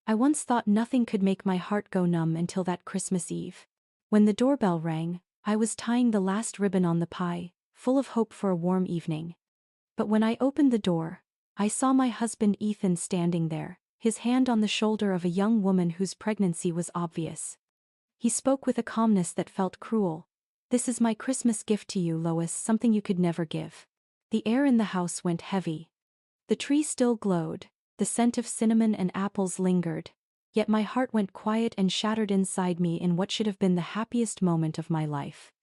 I once thought nothing could make my heart go numb until that Christmas Eve. When the doorbell rang, I was tying the last ribbon on the pie, full of hope for a warm evening. But when I opened the door, I saw my husband Ethan standing there, his hand on the shoulder of a young woman whose pregnancy was obvious. He spoke with a calmness that felt cruel. "This is my Christmas gift to you, Lois, something you could never give." The air in the house went heavy. The tree still glowed, the scent of cinnamon and apples lingered, yet my heart went quiet and shattered inside me in what should have been the happiest moment of my life.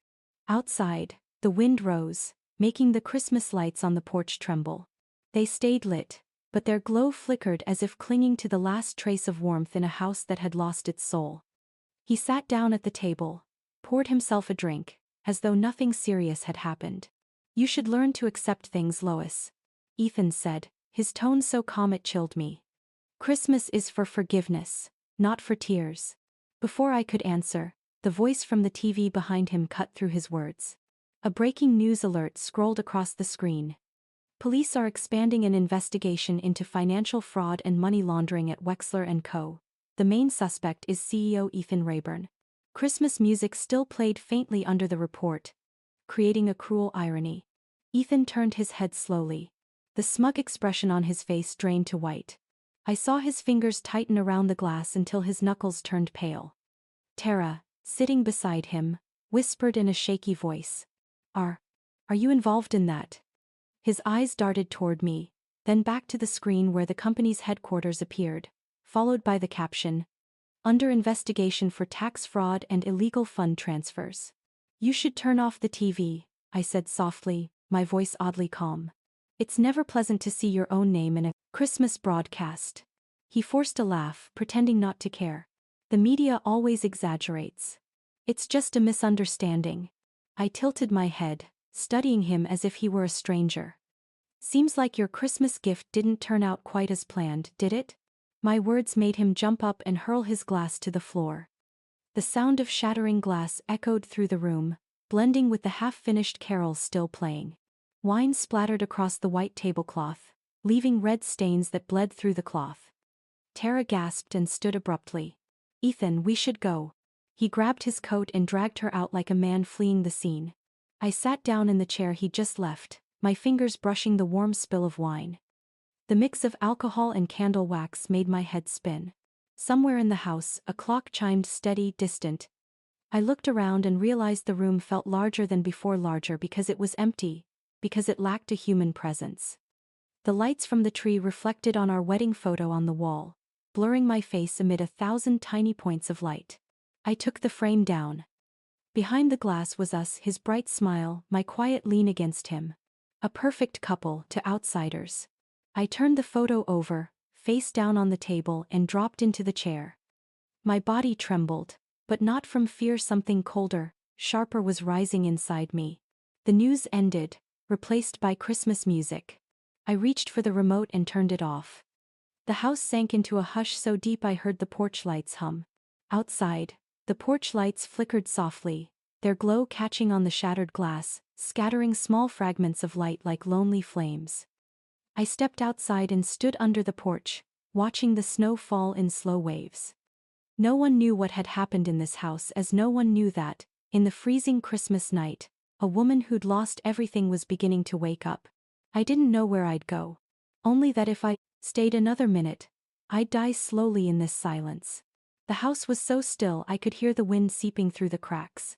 Outside, the wind rose, making the Christmas lights on the porch tremble. They stayed lit, but their glow flickered as if clinging to the last trace of warmth in a house that had lost its soul. He sat down at the table, poured himself a drink, as though nothing serious had happened. "You should learn to accept things, Lois," Ethan said, his tone so calm it chilled me. "Christmas is for forgiveness, not for tears." Before I could answer, the voice from the TV behind him cut through his words. A breaking news alert scrolled across the screen. "Police are expanding an investigation into financial fraud and money laundering at Wexler & Co. The main suspect is CEO Ethan Rayburn." Christmas music still played faintly under the report, creating a cruel irony. Ethan turned his head slowly. The smug expression on his face drained to white. I saw his fingers tighten around the glass until his knuckles turned pale. Tara, sitting beside him, whispered in a shaky voice, Are you involved in that?" His eyes darted toward me, then back to the screen where the company's headquarters appeared, followed by the caption, "Under investigation for tax fraud and illegal fund transfers." "You should turn off the TV," I said softly, my voice oddly calm. "It's never pleasant to see your own name in a Christmas broadcast." He forced a laugh, pretending not to care. "The media always exaggerates. It's just a misunderstanding." I tilted my head, studying him as if he were a stranger. "Seems like your Christmas gift didn't turn out quite as planned, did it?" My words made him jump up and hurl his glass to the floor. The sound of shattering glass echoed through the room, blending with the half-finished carols still playing. Wine splattered across the white tablecloth, leaving red stains that bled through the cloth. Tara gasped and stood abruptly. "Ethan, we should go." He grabbed his coat and dragged her out like a man fleeing the scene. I sat down in the chair he'd just left, my fingers brushing the warm spill of wine. The mix of alcohol and candle wax made my head spin. Somewhere in the house, a clock chimed steady, distant. I looked around and realized the room felt larger than before, larger because it was empty, because it lacked a human presence. The lights from the tree reflected on our wedding photo on the wall, blurring my face amid 1,000 tiny points of light. I took the frame down. Behind the glass was us, his bright smile, my quiet lean against him. A perfect couple to outsiders. I turned the photo over, face down on the table, and dropped into the chair. My body trembled, but not from fear. Something colder, sharper was rising inside me. The news ended, replaced by Christmas music. I reached for the remote and turned it off. The house sank into a hush so deep I heard the porch lights hum. Outside, the porch lights flickered softly, their glow catching on the shattered glass, scattering small fragments of light like lonely flames. I stepped outside and stood under the porch, watching the snow fall in slow waves. No one knew what had happened in this house, as no one knew that, in the freezing Christmas night, a woman who'd lost everything was beginning to wake up. I didn't know where I'd go. Only that if I stayed another minute, I'd die slowly in this silence. The house was so still I could hear the wind seeping through the cracks.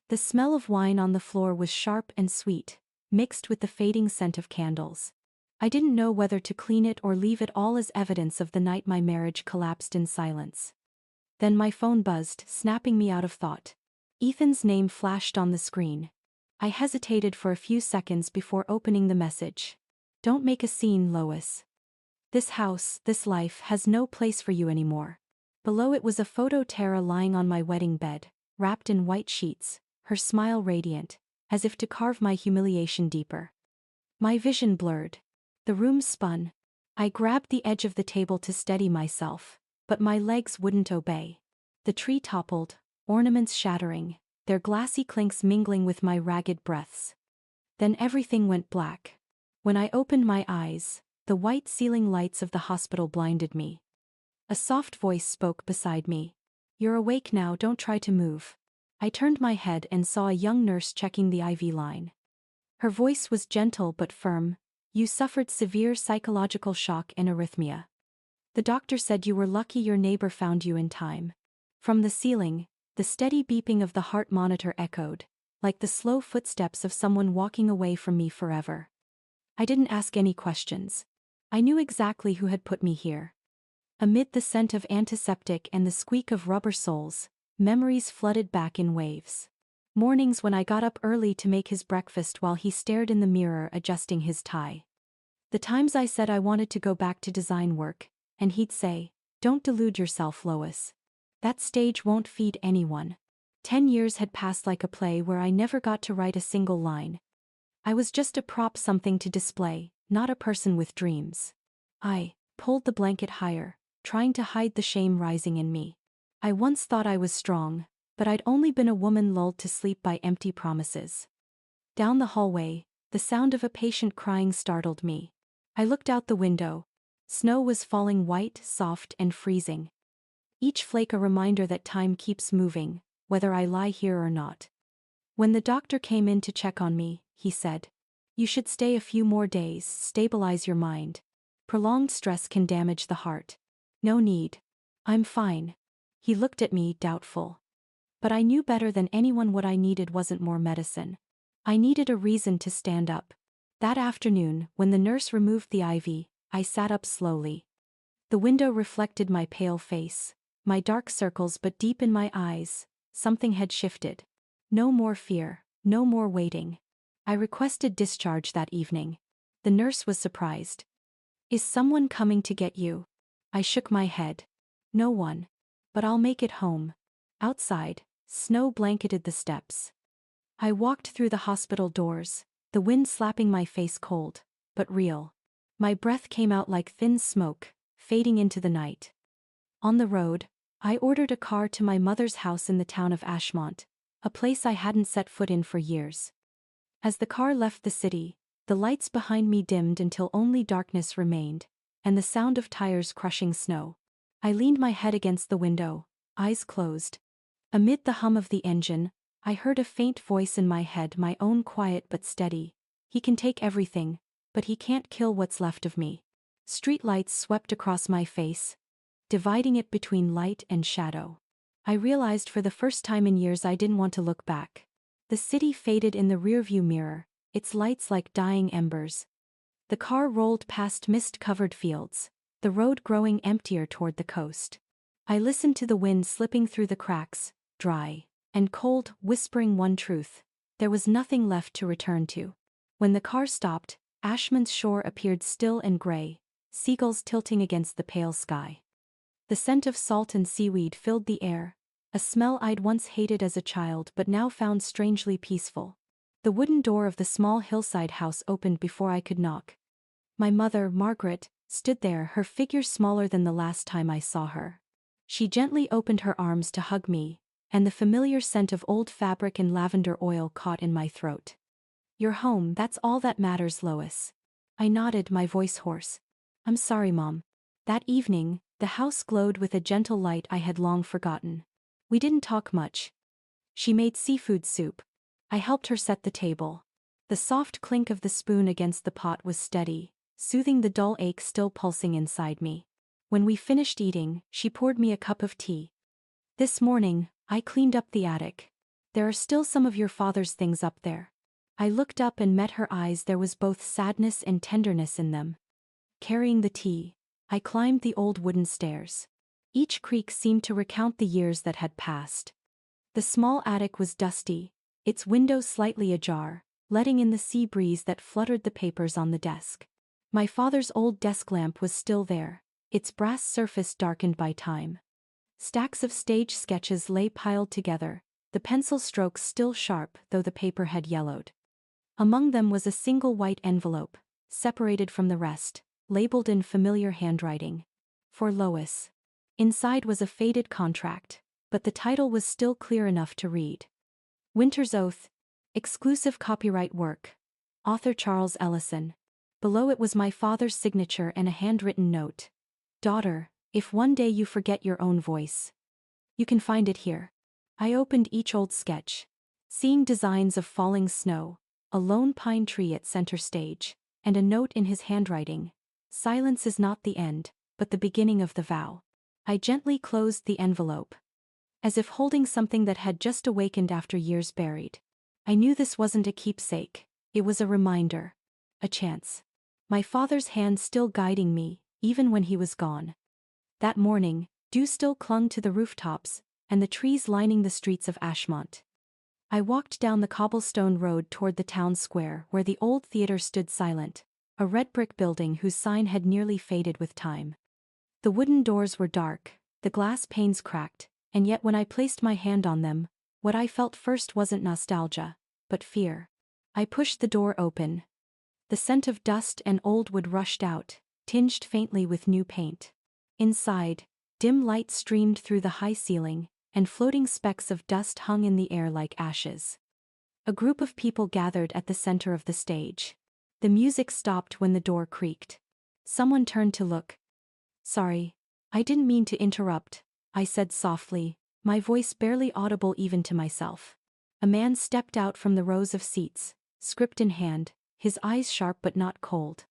The smell of wine on the floor was sharp and sweet, mixed with the fading scent of candles. I didn't know whether to clean it or leave it all as evidence of the night my marriage collapsed in silence. Then my phone buzzed, snapping me out of thought. Ethan's name flashed on the screen. I hesitated for a few seconds before opening the message. "Don't make a scene, Lois. This house, this life, has no place for you anymore." Below it was a photo, Tara lying on my wedding bed, wrapped in white sheets, her smile radiant, as if to carve my humiliation deeper. My vision blurred. The room spun. I grabbed the edge of the table to steady myself, but my legs wouldn't obey. The tree toppled, ornaments shattering, their glassy clinks mingling with my ragged breaths. Then everything went black. When I opened my eyes, the white ceiling lights of the hospital blinded me. A soft voice spoke beside me. "You're awake now, don't try to move." I turned my head and saw a young nurse checking the IV line. Her voice was gentle but firm. "You suffered severe psychological shock and arrhythmia. The doctor said you were lucky your neighbor found you in time." From the ceiling, the steady beeping of the heart monitor echoed, like the slow footsteps of someone walking away from me forever. I didn't ask any questions. I knew exactly who had put me here. Amid the scent of antiseptic and the squeak of rubber soles, memories flooded back in waves. Mornings when I got up early to make his breakfast while he stared in the mirror adjusting his tie. The times I said I wanted to go back to design work, and he'd say, "Don't delude yourself, Lois. That stage won't feed anyone." 10 years had passed like a play where I never got to write a single line. I was just a prop, something to display, not a person with dreams. I pulled the blanket higher, trying to hide the shame rising in me. I once thought I was strong, but I'd only been a woman lulled to sleep by empty promises. Down the hallway, the sound of a patient crying startled me. I looked out the window. Snow was falling, white, soft, and freezing. Each flake a reminder that time keeps moving, whether I lie here or not. When the doctor came in to check on me, he said, "You should stay a few more days, stabilize your mind. Prolonged stress can damage the heart." "No need. I'm fine." He looked at me, doubtful. But I knew better than anyone what I needed wasn't more medicine. I needed a reason to stand up. That afternoon, when the nurse removed the IV, I sat up slowly. The window reflected my pale face, my dark circles, but deep in my eyes, something had shifted. No more fear, no more waiting. I requested discharge that evening. The nurse was surprised. "Is someone coming to get you?" I shook my head. "No one. But I'll make it home." Outside, snow blanketed the steps. I walked through the hospital doors, the wind slapping my face, cold, but real. My breath came out like thin smoke, fading into the night. On the road, I ordered a car to my mother's house in the town of Ashmont, a place I hadn't set foot in for years. As the car left the city, the lights behind me dimmed until only darkness remained, and the sound of tires crushing snow. I leaned my head against the window, eyes closed. Amid the hum of the engine, I heard a faint voice in my head, my own, quiet but steady. "He can take everything, but he can't kill what's left of me." Street lights swept across my face, dividing it between light and shadow. I realized for the first time in years I didn't want to look back. The city faded in the rearview mirror, its lights like dying embers. The car rolled past mist-covered fields, the road growing emptier toward the coast. I listened to the wind slipping through the cracks, dry and cold, whispering one truth: there was nothing left to return to. When the car stopped, Ashman's shore appeared still and gray, seagulls tilting against the pale sky. The scent of salt and seaweed filled the air, a smell I'd once hated as a child but now found strangely peaceful. The wooden door of the small hillside house opened before I could knock. My mother, Margaret, stood there, her figure smaller than the last time I saw her. She gently opened her arms to hug me, and the familiar scent of old fabric and lavender oil caught in my throat. "You're home, that's all that matters, Lois." I nodded, my voice hoarse. "I'm sorry, Mom." That evening, the house glowed with a gentle light I had long forgotten. We didn't talk much. She made seafood soup. I helped her set the table. The soft clink of the spoon against the pot was steady, soothing the dull ache still pulsing inside me. When we finished eating, she poured me a cup of tea. "This morning, I cleaned up the attic. There are still some of your father's things up there." I looked up and met her eyes. There was both sadness and tenderness in them. Carrying the tea, I climbed the old wooden stairs. Each creak seemed to recount the years that had passed. The small attic was dusty, its windows slightly ajar, letting in the sea breeze that fluttered the papers on the desk. My father's old desk lamp was still there, its brass surface darkened by time. Stacks of stage sketches lay piled together, the pencil strokes still sharp though the paper had yellowed. Among them was a single white envelope, separated from the rest, labeled in familiar handwriting. "For Lois." Inside was a faded contract, but the title was still clear enough to read. "Winter's Oath. Exclusive copyright work. Author Charles Ellison." Below it was my father's signature and a handwritten note. "Daughter, If one day you forget your own voice, you can find it here. I opened each old sketch, seeing designs of falling snow, a lone pine tree at center stage, and a note in his handwriting. Silence is not the end, but the beginning of the vow. I gently closed the envelope, as if holding something that had just awakened after years buried. I knew this wasn't a keepsake, it was a reminder, a chance. My father's hand still guiding me, even when he was gone. That morning, dew still clung to the rooftops, and the trees lining the streets of Ashmont. I walked down the cobblestone road toward the town square where the old theater stood silent, a red brick building whose sign had nearly faded with time. The wooden doors were dark, the glass panes cracked, and yet when I placed my hand on them, what I felt first wasn't nostalgia, but fear. I pushed the door open. The scent of dust and old wood rushed out, tinged faintly with new paint. Inside, dim light streamed through the high ceiling, and floating specks of dust hung in the air like ashes. A group of people gathered at the center of the stage. The music stopped when the door creaked. Someone turned to look. "Sorry, I didn't mean to interrupt," I said softly, my voice barely audible even to myself. A man stepped out from the rows of seats, script in hand, his eyes sharp but not cold.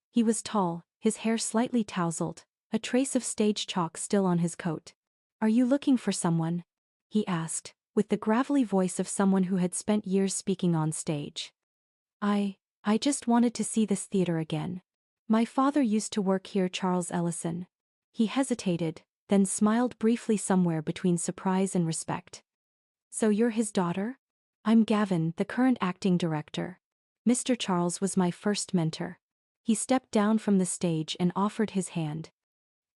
He was tall, his hair slightly tousled, a trace of stage chalk still on his coat. "Are you looking for someone?" he asked, with the gravelly voice of someone who had spent years speaking on stage. I just wanted to see this theater again. My father used to work here." Charles Ellison. He hesitated, then smiled briefly somewhere between surprise and respect. "So you're his daughter?" "I'm Gavin, the current acting director. Mr. Charles was my first mentor." He stepped down from the stage and offered his hand.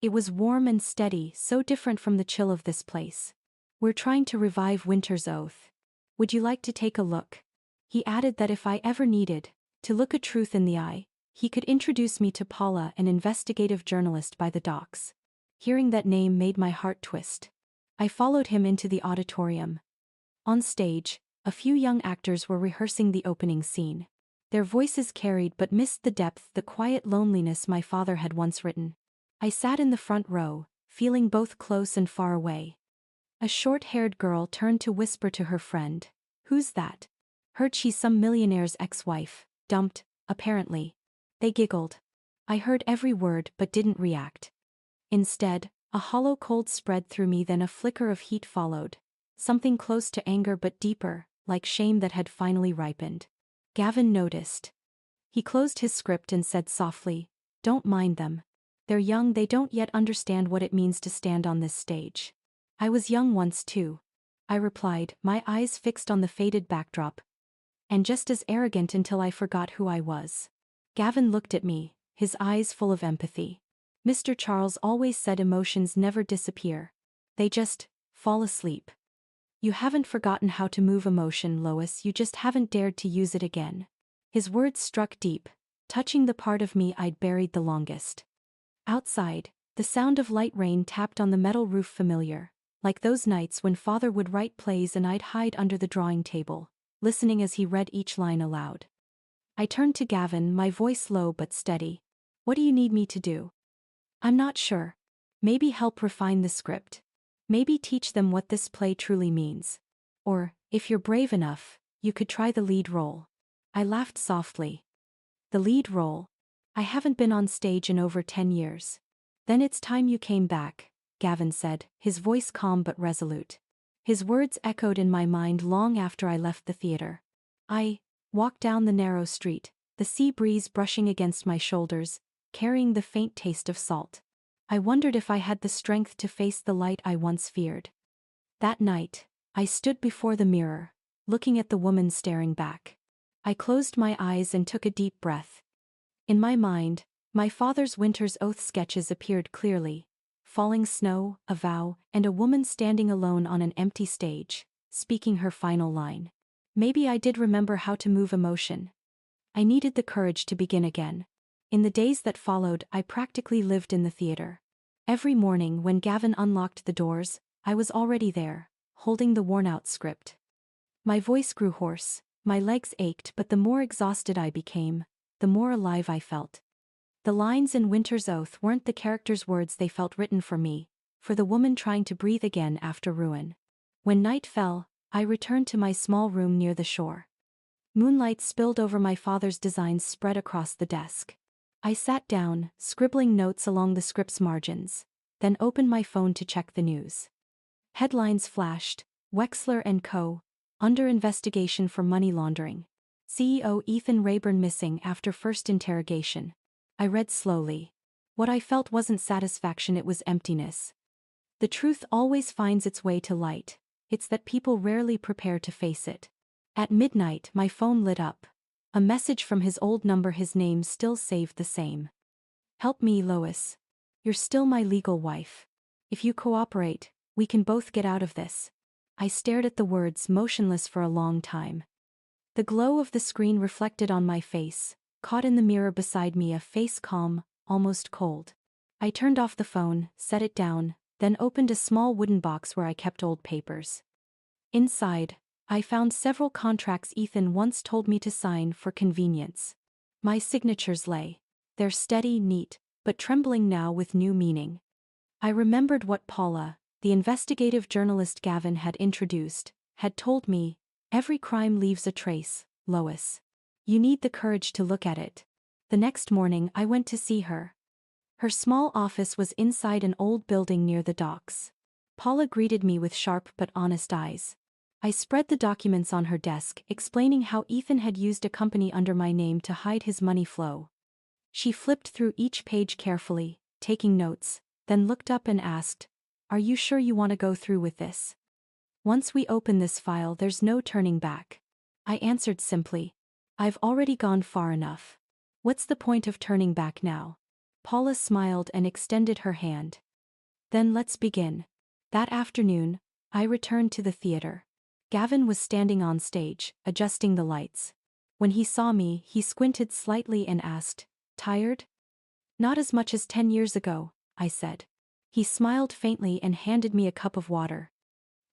It was warm and steady, so different from the chill of this place. "We're trying to revive Winter's Oath. Would you like to take a look?" He added that if I ever needed to look a truth in the eye, he could introduce me to Paula, an investigative journalist by the docks. Hearing that name made my heart twist. I followed him into the auditorium. On stage, a few young actors were rehearsing the opening scene. Their voices carried but missed the depth, the quiet loneliness my father had once written. I sat in the front row, feeling both close and far away. A short-haired girl turned to whisper to her friend, "Who's that?" "Heard she's some millionaire's ex-wife, dumped, apparently." They giggled. I heard every word but didn't react. Instead, a hollow cold spread through me, then a flicker of heat followed. Something close to anger but deeper, like shame that had finally ripened. Gavin noticed. He closed his script and said softly, "Don't mind them. They're young, they don't yet understand what it means to stand on this stage." "I was young once too," I replied, my eyes fixed on the faded backdrop. "And just as arrogant until I forgot who I was." Gavin looked at me, his eyes full of empathy. "Mr. Charles always said emotions never disappear. They just fall asleep. You haven't forgotten how to move emotion, Lois, you just haven't dared to use it again." His words struck deep, touching the part of me I'd buried the longest. Outside, the sound of light rain tapped on the metal roof, familiar, like those nights when Father would write plays and I'd hide under the drawing table, listening as he read each line aloud. I turned to Gavin, my voice low but steady. "What do you need me to do?" "I'm not sure. Maybe help refine the script. Maybe teach them what this play truly means. Or, if you're brave enough, you could try the lead role." I laughed softly. "The lead role? I haven't been on stage in over 10 years. "Then it's time you came back," Gavin said, his voice calm but resolute. His words echoed in my mind long after I left the theater. I walked down the narrow street, the sea breeze brushing against my shoulders, carrying the faint taste of salt. I wondered if I had the strength to face the light I once feared. That night, I stood before the mirror, looking at the woman staring back. I closed my eyes and took a deep breath. In my mind, my father's Winter's Oath sketches appeared clearly. Falling snow, a vow, and a woman standing alone on an empty stage, speaking her final line. Maybe I did remember how to move emotion. I needed the courage to begin again. In the days that followed, I practically lived in the theater. Every morning when Gavin unlocked the doors, I was already there, holding the worn-out script. My voice grew hoarse, my legs ached, but the more exhausted I became, the more alive I felt. The lines in Winter's Oath weren't the character's words, they felt written for me, for the woman trying to breathe again after ruin. When night fell, I returned to my small room near the shore. Moonlight spilled over my father's designs spread across the desk. I sat down, scribbling notes along the script's margins, then opened my phone to check the news. Headlines flashed: Wexler & Co. under investigation for money laundering. CEO Ethan Rayburn missing after first interrogation. I read slowly. What I felt wasn't satisfaction, it was emptiness. The truth always finds its way to light. It's that people rarely prepare to face it. At midnight, my phone lit up. A message from his old number, his name still saved the same. Help me, Lois. You're still my legal wife. If you cooperate, we can both get out of this. I stared at the words, motionless for a long time. The glow of the screen reflected on my face, caught in the mirror beside me, a face calm, almost cold. I turned off the phone, set it down, then opened a small wooden box where I kept old papers. Inside, I found several contracts Ethan once told me to sign for convenience. My signatures lay. They're steady, neat, but trembling now with new meaning. I remembered what Paula, the investigative journalist Gavin had introduced, had told me: every crime leaves a trace, Lois. You need the courage to look at it. The next morning I went to see her. Her small office was inside an old building near the docks. Paula greeted me with sharp but honest eyes. I spread the documents on her desk, explaining how Ethan had used a company under my name to hide his money flow. She flipped through each page carefully, taking notes, then looked up and asked, "Are you sure you want to go through with this? Once we open this file, there's no turning back." I answered simply, "I've already gone far enough. What's the point of turning back now?" Paula smiled and extended her hand. "Then let's begin." That afternoon, I returned to the theater. Gavin was standing on stage, adjusting the lights. When he saw me, he squinted slightly and asked, "Tired?" "Not as much as 10 years ago," I said. He smiled faintly and handed me a cup of water.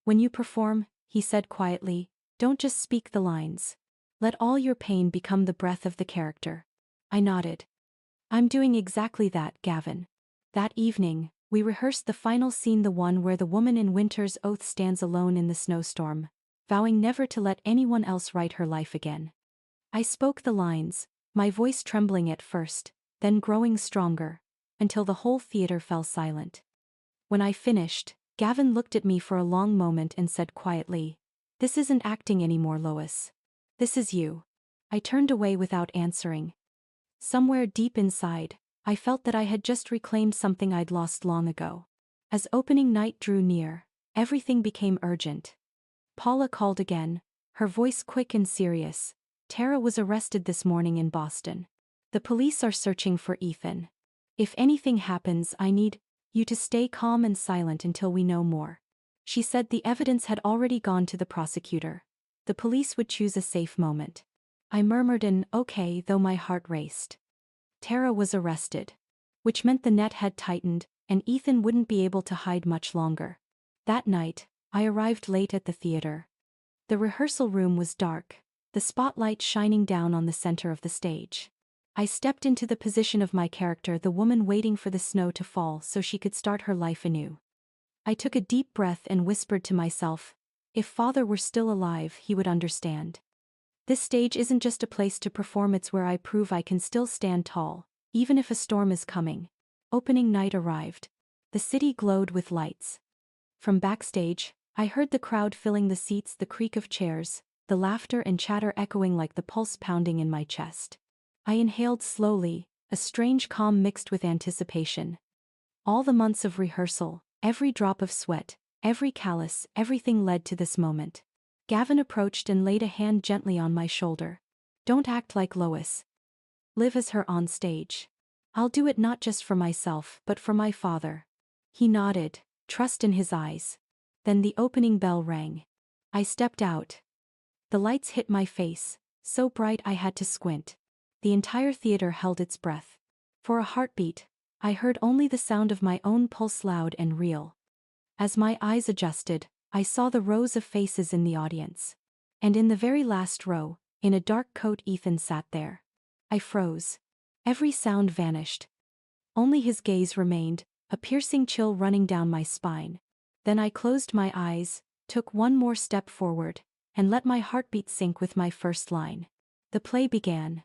"When you perform," he said quietly, "don't just speak the lines. Let all your pain become the breath of the character." I nodded. "I'm doing exactly that, Gavin." That evening, we rehearsed the final scene, the one where the woman in Winter's Oath stands alone in the snowstorm, vowing never to let anyone else write her life again. I spoke the lines, my voice trembling at first, then growing stronger, until the whole theater fell silent. When I finished, Gavin looked at me for a long moment and said quietly, "This isn't acting anymore, Lois. This is you." I turned away without answering. Somewhere deep inside, I felt that I had just reclaimed something I'd lost long ago. As opening night drew near, everything became urgent. Paula called again, her voice quick and serious. "Tara was arrested this morning in Boston. The police are searching for Ethan. If anything happens, I need you to stay calm and silent until we know more." She said the evidence had already gone to the prosecutor. The police would choose a safe moment. I murmured an "okay," though my heart raced. Tara was arrested. Which meant the net had tightened, and Ethan wouldn't be able to hide much longer. That night, I arrived late at the theater. The rehearsal room was dark, the spotlight shining down on the center of the stage. I stepped into the position of my character, the woman waiting for the snow to fall so she could start her life anew. I took a deep breath and whispered to myself, if Father were still alive, he would understand. This stage isn't just a place to perform, it's where I prove I can still stand tall, even if a storm is coming. Opening night arrived. The city glowed with lights. From backstage, I heard the crowd filling the seats, the creak of chairs, the laughter and chatter echoing like the pulse pounding in my chest. I inhaled slowly, a strange calm mixed with anticipation. All the months of rehearsal, every drop of sweat, every callus, everything led to this moment. Gavin approached and laid a hand gently on my shoulder. "Don't act like Lois. Live as her on stage. I'll do it not just for myself but for my father." He nodded, trust in his eyes. Then the opening bell rang. I stepped out. The lights hit my face, so bright I had to squint. The entire theater held its breath. For a heartbeat, I heard only the sound of my own pulse, loud and real. As my eyes adjusted, I saw the rows of faces in the audience. And in the very last row, in a dark coat, Ethan sat there. I froze. Every sound vanished. Only his gaze remained, a piercing chill running down my spine. Then I closed my eyes, took one more step forward, and let my heartbeat sink with my first line. The play began.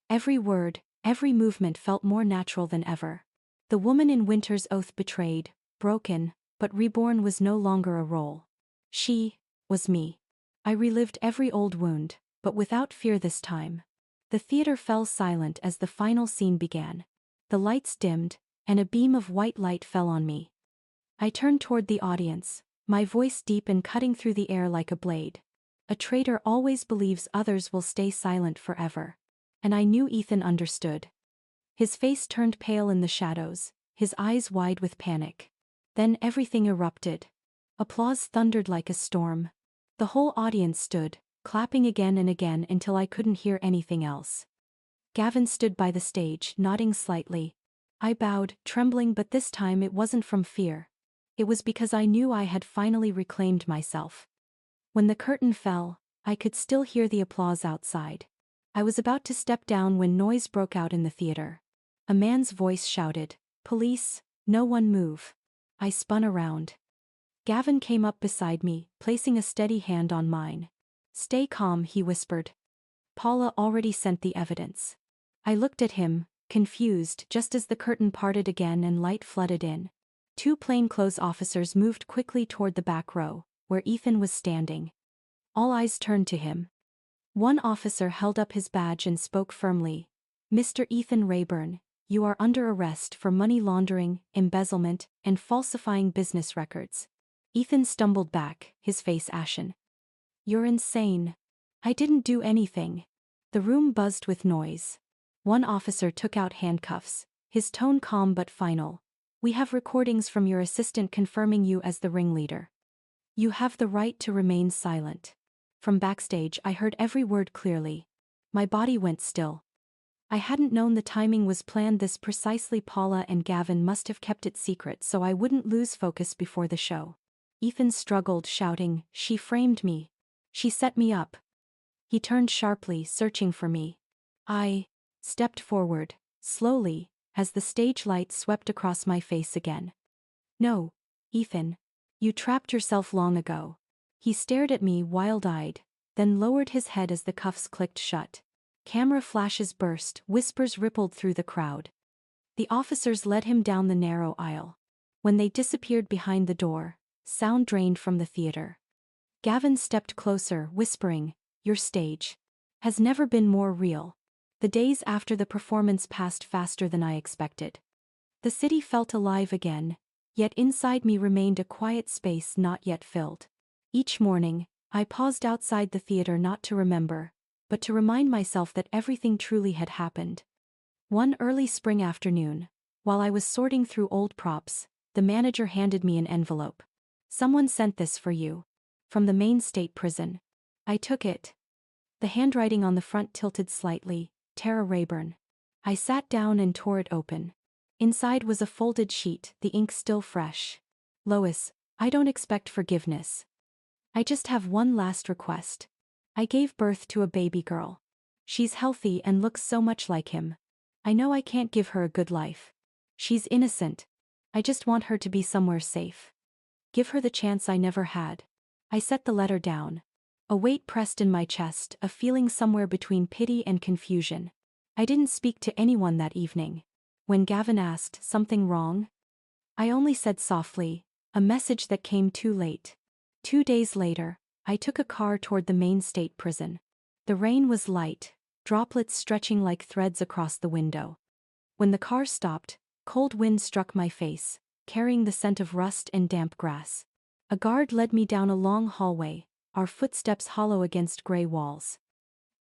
Every word, every movement felt more natural than ever. The woman in Winter's Oath betrayed, broken, but reborn was no longer a role. She was me. I relived every old wound, but without fear this time. The theater fell silent as the final scene began. The lights dimmed, and a beam of white light fell on me. I turned toward the audience, my voice deep and cutting through the air like a blade. A traitor always believes others will stay silent forever. And I knew Ethan understood. His face turned pale in the shadows, his eyes wide with panic. Then everything erupted. Applause thundered like a storm. The whole audience stood, clapping again and again until I couldn't hear anything else. Gavin stood by the stage, nodding slightly. I bowed, trembling, but this time it wasn't from fear. It was because I knew I had finally reclaimed myself. When the curtain fell, I could still hear the applause outside. I was about to step down when noise broke out in the theater. A man's voice shouted, "Police, no one move." I spun around. Gavin came up beside me, placing a steady hand on mine. "Stay calm," he whispered. "Paula already sent the evidence." I looked at him, confused, just as the curtain parted again and light flooded in. Two plainclothes officers moved quickly toward the back row, where Ethan was standing. All eyes turned to him. One officer held up his badge and spoke firmly. "Mr. Ethan Rayburn, you are under arrest for money laundering, embezzlement, and falsifying business records." Ethan stumbled back, his face ashen. "You're insane. I didn't do anything." The room buzzed with noise. One officer took out handcuffs, his tone calm but final. "We have recordings from your assistant confirming you as the ringleader. You have the right to remain silent." From backstage I heard every word clearly. My body went still. I hadn't known the timing was planned this precisely. Paula and Gavin must have kept it secret so I wouldn't lose focus before the show. Ethan struggled, shouting, "She framed me. She set me up." He turned sharply, searching for me. I stepped forward, slowly, as the stage light swept across my face again. "No, Ethan. You trapped yourself long ago." He stared at me wild-eyed, then lowered his head as the cuffs clicked shut. Camera flashes burst, whispers rippled through the crowd. The officers led him down the narrow aisle. When they disappeared behind the door, sound drained from the theater. Gavin stepped closer, whispering, "Your stage has never been more real." The days after the performance passed faster than I expected. The city felt alive again, yet inside me remained a quiet space not yet filled. Each morning, I paused outside the theater not to remember, but to remind myself that everything truly had happened. One early spring afternoon, while I was sorting through old props, the manager handed me an envelope. "Someone sent this for you. From the Maine State Prison." I took it. The handwriting on the front tilted slightly, "Tara Rayburn." I sat down and tore it open. Inside was a folded sheet, the ink still fresh. "Lois, I don't expect forgiveness. I just have one last request. I gave birth to a baby girl. She's healthy and looks so much like him. I know I can't give her a good life. She's innocent. I just want her to be somewhere safe. Give her the chance I never had." I set the letter down. A weight pressed in my chest, a feeling somewhere between pity and confusion. I didn't speak to anyone that evening. When Gavin asked, "Something wrong?" I only said softly, "A message that came too late." 2 days later, I took a car toward the Maine State Prison. The rain was light, droplets stretching like threads across the window. When the car stopped, cold wind struck my face, carrying the scent of rust and damp grass. A guard led me down a long hallway, our footsteps hollow against gray walls.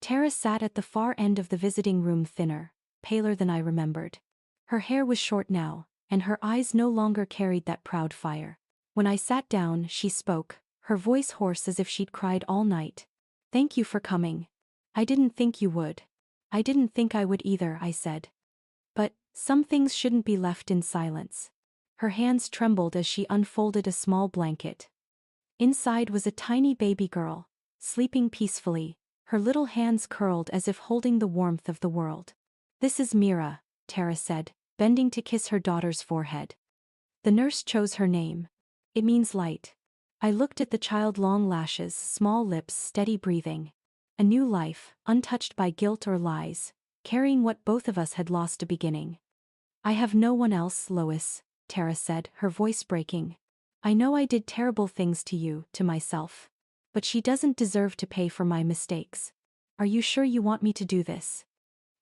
Tara sat at the far end of the visiting room, thinner, paler than I remembered. Her hair was short now, and her eyes no longer carried that proud fire. When I sat down, she spoke, her voice hoarse as if she'd cried all night. "Thank you for coming. I didn't think you would." "I didn't think I would either," I said. "But some things shouldn't be left in silence." Her hands trembled as she unfolded a small blanket. Inside was a tiny baby girl, sleeping peacefully, her little hands curled as if holding the warmth of the world. "This is Mira," Tara said, bending to kiss her daughter's forehead. The nurse chose her name. "It means light." I looked at the child, long lashes, small lips, steady breathing. A new life, untouched by guilt or lies, carrying what both of us had lost a beginning. "I have no one else, Lois," Tara said, her voice breaking. "I know I did terrible things to you, to myself. But she doesn't deserve to pay for my mistakes. Are you sure you want me to do this?"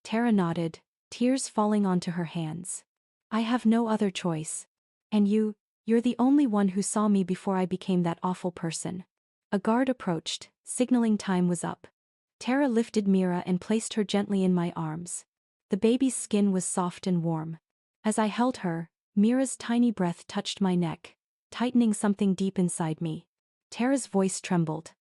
Tara nodded, tears falling onto her hands. "I have no other choice. And you're the only one who saw me before I became that awful person." A guard approached, signaling time was up. Tara lifted Mira and placed her gently in my arms. The baby's skin was soft and warm. As I held her, Mira's tiny breath touched my neck, tightening something deep inside me. Tara's voice trembled.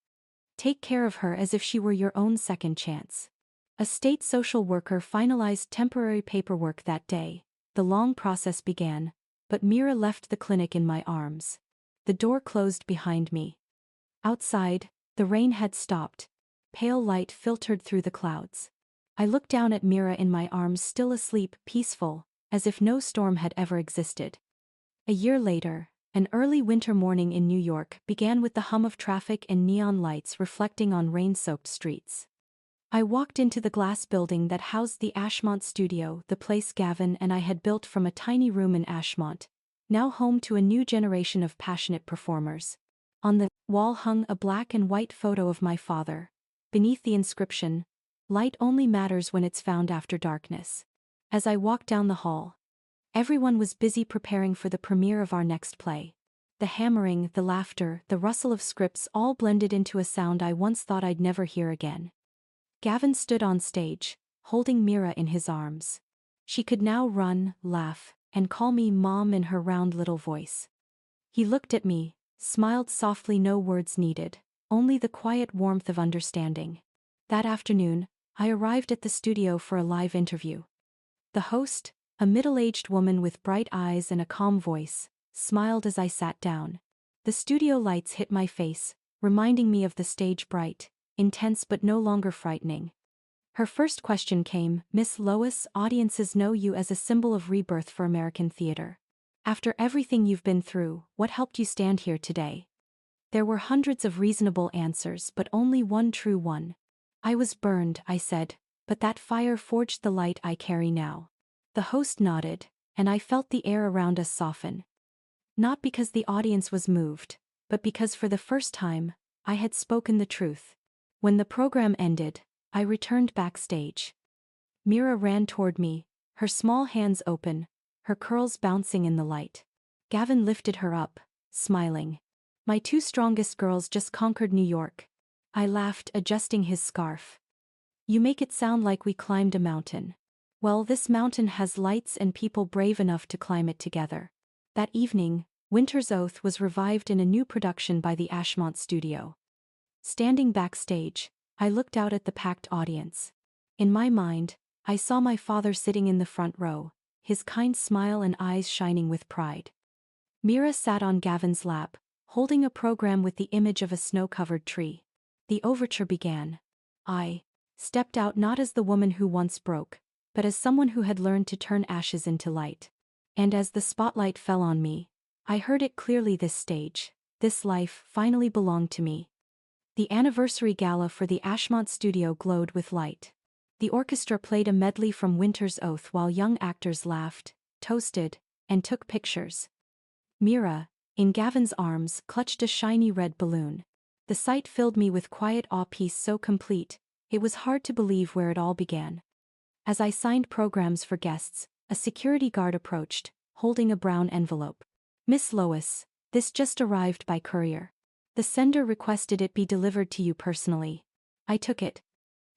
"Take care of her as if she were your own second chance." A state social worker finalized temporary paperwork that day. The long process began, but Mira left the clinic in my arms. The door closed behind me. Outside, the rain had stopped. Pale light filtered through the clouds. I looked down at Mira in my arms, still asleep, peaceful, as if no storm had ever existed. A year later, an early winter morning in New York began with the hum of traffic and neon lights reflecting on rain-soaked streets. I walked into the glass building that housed the Ashmont studio, the place Gavin and I had built from a tiny room in Ashmont, now home to a new generation of passionate performers. On the wall hung a black and white photo of my father. Beneath the inscription, "Light only matters when it's found after darkness." As I walked down the hall, everyone was busy preparing for the premiere of our next play. The hammering, the laughter, the rustle of scripts all blended into a sound I once thought I'd never hear again. Gavin stood on stage, holding Mira in his arms. She could now run, laugh, and call me Mom in her round little voice. He looked at me, smiled softly, no words needed, only the quiet warmth of understanding. That afternoon, I arrived at the studio for a live interview. The host, a middle-aged woman with bright eyes and a calm voice, smiled as I sat down. The studio lights hit my face, reminding me of the stage, bright, intense but no longer frightening. Her first question came, "Miss Lois, audiences know you as a symbol of rebirth for American theater. After everything you've been through, what helped you stand here today?" There were hundreds of reasonable answers, but only one true one. "I was burned," I said, "but that fire forged the light I carry now." The host nodded, and I felt the air around us soften. Not because the audience was moved, but because for the first time, I had spoken the truth. When the program ended, I returned backstage. Mira ran toward me, her small hands open, her curls bouncing in the light. Gavin lifted her up, smiling. "My two strongest girls just conquered New York." I laughed, adjusting his scarf. "You make it sound like we climbed a mountain. Well, this mountain has lights and people brave enough to climb it together." That evening, Winter's Oath was revived in a new production by the Ashmont studio. Standing backstage, I looked out at the packed audience. In my mind, I saw my father sitting in the front row, his kind smile and eyes shining with pride. Mira sat on Gavin's lap, holding a program with the image of a snow-covered tree. The overture began. I stepped out not as the woman who once broke, but as someone who had learned to turn ashes into light. And as the spotlight fell on me, I heard it clearly: this stage, this life, finally belonged to me. The anniversary gala for the Ashmont studio glowed with light. The orchestra played a medley from Winter's Oath while young actors laughed, toasted, and took pictures. Mira, in Gavin's arms, clutched a shiny red balloon. The sight filled me with quiet awe, peace so complete, it was hard to believe where it all began. As I signed programs for guests, a security guard approached, holding a brown envelope. "Miss Lois, this just arrived by courier. The sender requested it be delivered to you personally." I took it.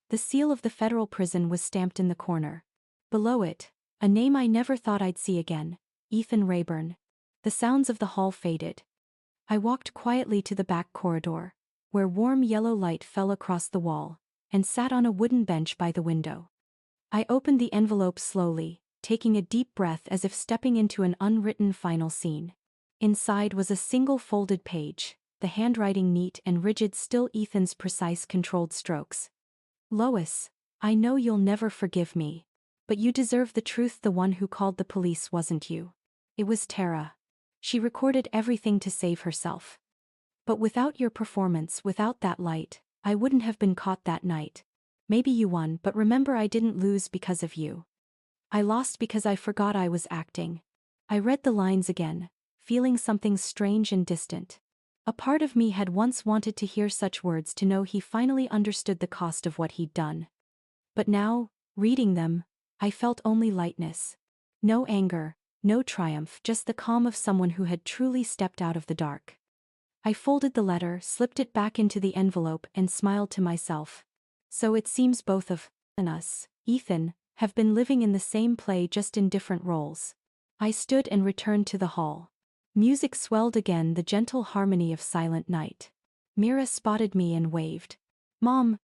The seal of the federal prison was stamped in the corner. Below it, a name I never thought I'd see again: Ethan Rayburn. The sounds of the hall faded. I walked quietly to the back corridor, where warm yellow light fell across the wall, and sat on a wooden bench by the window. I opened the envelope slowly, taking a deep breath as if stepping into an unwritten final scene. Inside was a single folded page, the handwriting neat and rigid, still Ethan's precise, controlled strokes. "Lois, I know you'll never forgive me. But you deserve the truth. The one who called the police wasn't you. It was Tara. She recorded everything to save herself. But without your performance, without that light, I wouldn't have been caught that night. Maybe you won, but remember, I didn't lose because of you. I lost because I forgot I was acting. I read the lines again, feeling something strange and distant. A part of me had once wanted to hear such words, to know he finally understood the cost of what he'd done. But now, reading them, I felt only lightness. No anger, no triumph, just the calm of someone who had truly stepped out of the dark. I folded the letter, slipped it back into the envelope, and smiled to myself. So it seems both of us, Ethan, have been living in the same play, just in different roles. I stood and returned to the hall. Music swelled again, the gentle harmony of Silent Night. Mira spotted me and waved. Mom!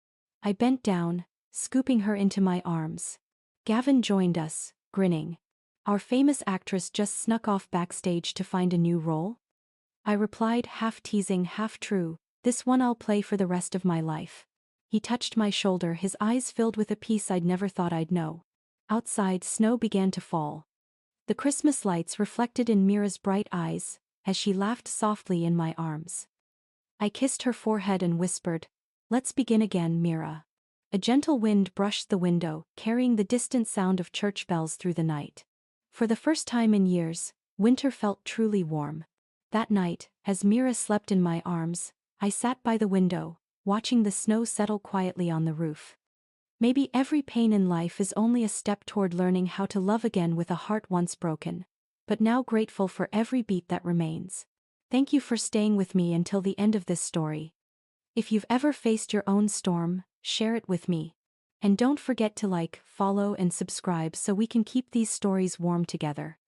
I bent down, scooping her into my arms. Gavin joined us, grinning. Our famous actress just snuck off backstage to find a new role? I replied, half teasing, half true, this one I'll play for the rest of my life. He touched my shoulder, his eyes filled with a peace I'd never thought I'd know. Outside, snow began to fall. The Christmas lights reflected in Mira's bright eyes, as she laughed softly in my arms. I kissed her forehead and whispered, let's begin again, Mira. A gentle wind brushed the window, carrying the distant sound of church bells through the night. For the first time in years, winter felt truly warm. That night, as Mira slept in my arms, I sat by the window, watching the snow settle quietly on the roof. Maybe every pain in life is only a step toward learning how to love again with a heart once broken, but now grateful for every beat that remains. Thank you for staying with me until the end of this story. If you've ever faced your own storm, share it with me. And don't forget to like, follow, and subscribe so we can keep these stories warm together.